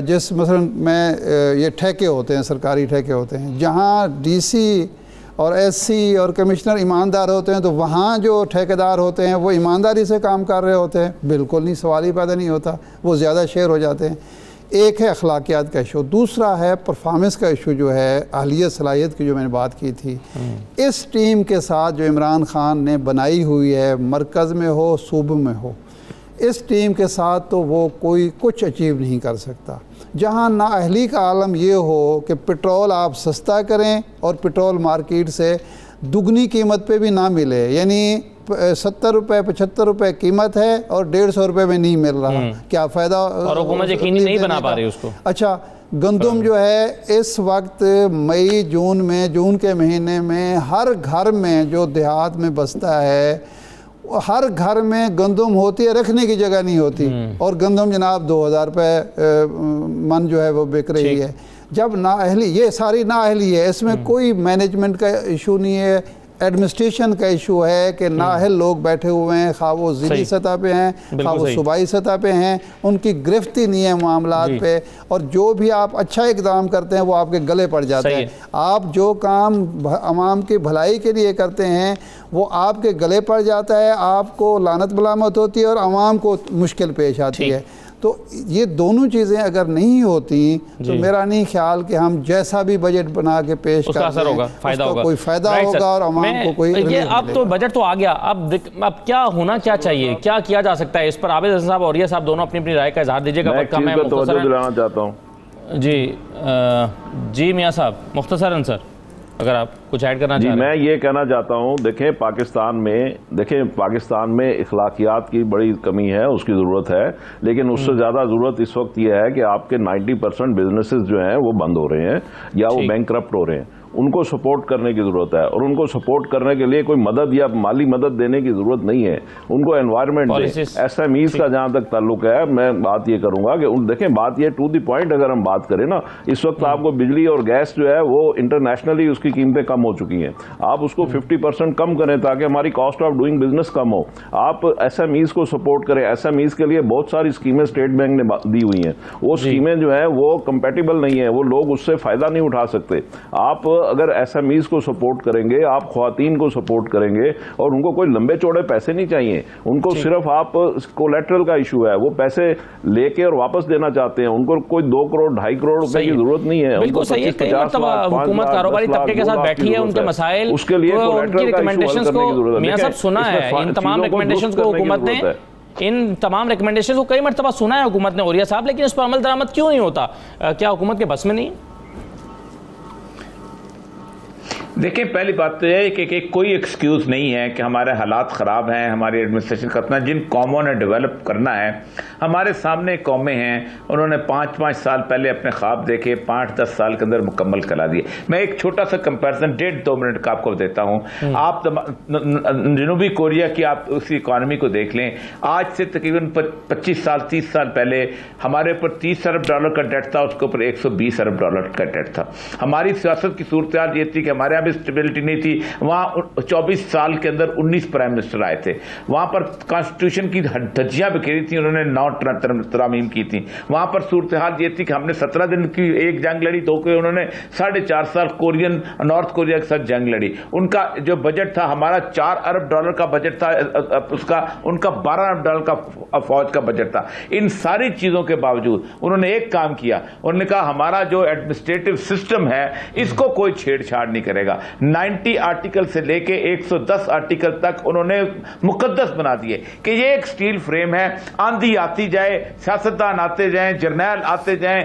जिस मसलन में ये ठेके होते हैं, सरकारी ठेके होते हैं, जहाँ डीसी और एससी और कमिश्नर ईमानदार होते हैं, तो वहाँ जो ठेकेदार होते हैं वो ईमानदारी से काम कर रहे होते हैं, बिल्कुल नहीं, सवाल ही पैदा नहीं होता, वो ज़्यादा शेयर हो जाते हैं। एक है अखलाकियात का इशू, दूसरा है परफॉर्मेंस का इशू जो है, अहलियत सलाहियत की जो मैंने बात की थी। इस टीम के साथ जो इमरान खान ने बनाई हुई है, मरकज़ में हो सूबे में हो, इस टीम के साथ तो वो कोई कुछ अचीव नहीं कर सकता। जहाँ नाअहली का आलम ये हो कि पेट्रोल आप सस्ता करें और पेट्रोल मार्केट से दुगनी कीमत पे भी ना मिले, यानी 70 रुपये 75 रुपये कीमत है और 150 रुपये में नहीं मिल रहा, क्या फ़ायदा? और हुकूमत यकीनी नहीं बना पा रही उसको। अच्छा, गंदम जो है इस वक्त मई जून के महीने में हर घर में जो देहात में बसता है, हर घर में गंदम होती है, रखने की जगह नहीं होती, और गंदम जनाब 2000 रुपये मन जो है वो बिक रही है। जब नाअहली, ये सारी नाअहली है, इसमें कोई मैनेजमेंट का इशू नहीं है, एडमिनिस्ट्रेशन का इशू है कि नाअहल लोग बैठे हुए हैं, खा वो ज़िली सतह पे हैं, खा वो सूबाई सतह पे हैं, उनकी गिरफ्ती नहीं है मामलात पे, और जो भी आप अच्छा इकदाम करते हैं वो आपके गले पड़ जाते हैं। आप जो काम अवाम की भलाई के लिए करते हैं वो आपके गले पड़ जाता है, आपको लानत मलामत होती है और अवाम को मुश्किल पेश आती है। तो ये दोनों चीज़ें अगर नहीं होती तो मेरा नहीं ख्याल कि हम जैसा भी बजट बना के पेश उसका असर होगा, फायदा होगा, कोई फ़ायदा होगा और अवाम को कोई ये। अब तो बजट तो आ गया, अब क्या होना क्या चाहिए, क्या किया जा सकता है? इस पर आबिद हसन साहब और ये साहब दोनों अपनी अपनी राय का इजहार दीजिएगा। मैं दिलाना चाहता हूँ जी मियाँ साहब, मुख्तसरन सर, अगर आप कुछ ऐड करना चाहें। मैं ये कहना चाहता हूँ, देखें पाकिस्तान में इखलाकियात की बड़ी कमी है, उसकी ज़रूरत है, लेकिन उससे ज़्यादा ज़रूरत इस वक्त ये है कि आपके 90% बिजनेसेस जो हैं वो बंद हो रहे हैं या वो बैंकरप्ट हो रहे हैं। उनको सपोर्ट करने की ज़रूरत है, और उनको सपोर्ट करने के लिए कोई मदद या माली मदद देने की ज़रूरत नहीं है, उनको एनवायरनमेंट दे। एसएमईज का जहाँ तक ताल्लुक है, मैं बात ये करूँगा कि देखें, बात ये टू द पॉइंट अगर हम बात करें ना, इस वक्त आपको बिजली और गैस जो है वो इंटरनेशनली उसकी कीमतें कम हो चुकी हैं, आप उसको 50% कम करें ताकि हमारी कॉस्ट ऑफ डूइंग बिजनेस कम हो। आप एसएमईज को सपोर्ट करें, एसएमईज के लिए बहुत सारी स्कीमें स्टेट बैंक ने दी हुई हैं, वो स्कीमें जो है वो कंपेटिबल नहीं है, वो लोग उससे फ़ायदा नहीं उठा सकते। आप अगर एसएमईज को सपोर्ट करेंगे, आप ख्वातीन को सपोर्ट करेंगे, और उनको कोई लंबे चौड़े पैसे नहीं चाहिए, उनको सिर्फ आप कोलेटरल का इशू है, वो पैसे लेके और वापस देना चाहते हैं, उनको कोई 2 करोड़ 2.5 करोड़ रुपए की जरूरत नहीं है। बिल्कुल सही है। कई मरतबा हुकूमत कारोबारी तबके के साथ बैठी है, उनके मसाइल, उसके लिए उनकी रिकमेंडेशंस को मियां साहब सुना है, इन तमाम रिकमेंडेशंस को हुकूमत ने, इन तमाम रिकमेंडेशन को कई मरतबा सुना है हुकूमत ने औरिया साहब, लेकिन इस पर अमल दरामद क्यों नहीं होता? क्या हुकूमत के बस में नहीं? देखिए, पहली बात तो यह है कि कोई एक्सक्यूज़ नहीं है कि हमारे हालात ख़राब हैं, हमारी एडमिनिस्ट्रेशन खत्म है। जिन कौमों ने डेवलप करना है, हमारे सामने कौमें हैं, उन्होंने 5-5 साल पहले अपने ख्वाब देखे, 5-10 साल के अंदर मुकम्मल करा दिए। मैं एक छोटा सा कंपैरिजन 1.5-2 मिनट का आपको देता हूँ। आप जनूबी कोरिया की आप उसकी इकॉनमी को देख लें, आज से तकरीबन 25 साल 30 साल पहले हमारे ऊपर $30 अरब का डेट था, उसके ऊपर $120 अरब का डेट था। हमारी सियासत की सूरत हाल ये थी कि हमारे यहाँ भी स्टेबिलिटी नहीं थी। वहाँ 24 साल के अंदर 19 प्राइम मिनिस्टर आए थे। वहाँ पर कॉन्स्टिट्यूशन की धज्जियां बिखेरी थी, उन्होंने 9 तरमीम की थी। वहाँ पर सूरत हाल ये थी कि हमने 17 दिन की एक जंग लड़ी, तो उन्होंने 4.5 साल नॉर्थ कोरिया के साथ जंग लड़ी। उनका जो बजट था, हमारा $4 अरब का बजट था उसका, उनका $12 अरब का फौज का बजट था। इन सारी चीजों के बावजूद उन्होंने एक काम किया, उन्होंने कहा हमारा जो एडमिनिस्ट्रेटिव सिस्टम है इसको कोई छेड़छाड़ नहीं करेगा। 90 आर्टिकल से लेके 110 आर्टिकल तक उन्होंने मुकद्दस बना दिए कि ये एक स्टील फ्रेम है, आंधी आती जाए, सियासतदान आते जाएं, जर्नैल आते जाएं,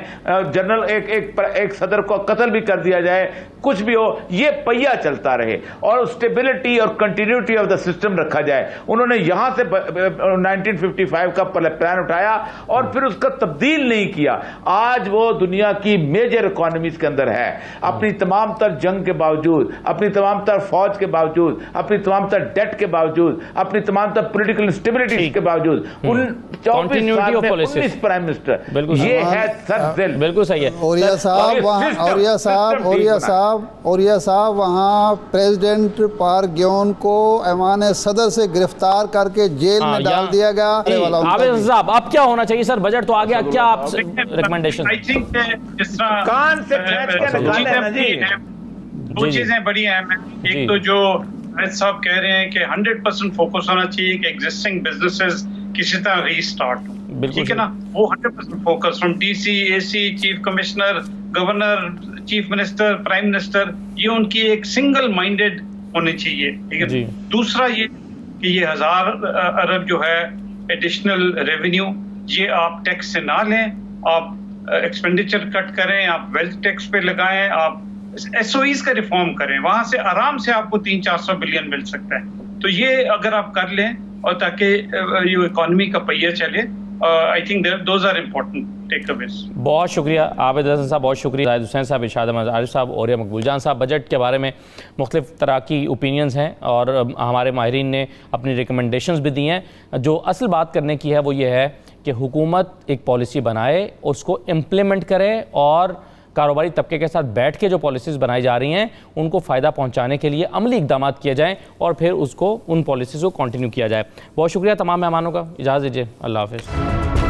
जनरल एक सदर को कत्ल भी कर दिया जाए, कुछ भी हो, ये पहिया चलता रहे और स्टेबिलिटी और कंटिन्यूटी ऑफ द सिस्टम रखा जाए। उन्होंने यहां से 1955 का प्लान उठाया और फिर उसका तब्दील नहीं किया। आज वो दुनिया की मेजर इकोनॉमीज के अंदर है, अपनी तमाम तर जंग के बावजूद, अपनी तमाम तर फौज के बावजूद, अपनी तमाम तर डेट के बावजूद, अपनी तमाम तर पॉलिटिकल इंस्टेबिलिटी के बावजूद, उन 24 साल में 19 प्राइम मिनिस्टर, ये है सर बिल्कुल सही है। औरिया साहब वहाँ प्रेसिडेंट पार्क ग्योन को ऐवान सदर से गिरफ्तार करके जेल में डाल दिया गया। आबिद साहब, अब क्या होना चाहिए सर? बजट तो आ गया, क्या आप रिकमेंडेशन? आई थिंक जिस तरह कान से खींच के निकाले हैं ना जी। दो चीजें बड़ी अहम है। एक तो जो साहब कह रहे हैं कि 100% फोकस होना चाहिए कि एग्जिस्टिंग बिजनेसेस किसी तरह रीस्टार्ट हो, ठीक है ना, वो 100% focus from DC, AC, chief commissioner, governor, chief minister, prime minister, ये उनकी एक सिंगल माइंडेड होनी चाहिए, ठीक है। दूसरा ये कि ये 1000 अरब जो है एडिशनल रेवेन्यू, ये आप टैक्स से ना लें, आप एक्सपेंडिचर कट करें, आप वेल्थ टैक्स पे लगाएं, आप एसओईज का रिफॉर्म करें, वहां से आराम से आपको 300-400 बिलियन मिल सकता है। तो ये अगर आप कर लें और ताकि ये इकोनॉमी का पहिया चले, I think those are important takeaways. बहुत शुक्रिया आबिद हसन साहब, बहुत शुक्रिया जाहिद हुसैन साहब, इरशाद अहमद आरिफ साहब और या मकबूल जान साहब। बजट के बारे में मुख्तलिफ तरह की ओपिनियंस हैं और हमारे माहिरीन ने अपनी रिकमेंडेशंस भी दी हैं। जो असल बात करने की है वो ये है कि हुकूमत एक पॉलिसी बनाए, उसको इम्प्लीमेंट करे और कारोबारी तबके के साथ बैठ के जो पॉलिसीज़ बनाई जा रही हैं उनको फ़ायदा पहुंचाने के लिए अमली इक़दाम किए जाएं और फिर उसको उन पॉलिसीज़ को कंटिन्यू किया जाए। बहुत शुक्रिया तमाम मेहमानों का, इजाज़त दीजिए, अल्लाह हाफ़िज़।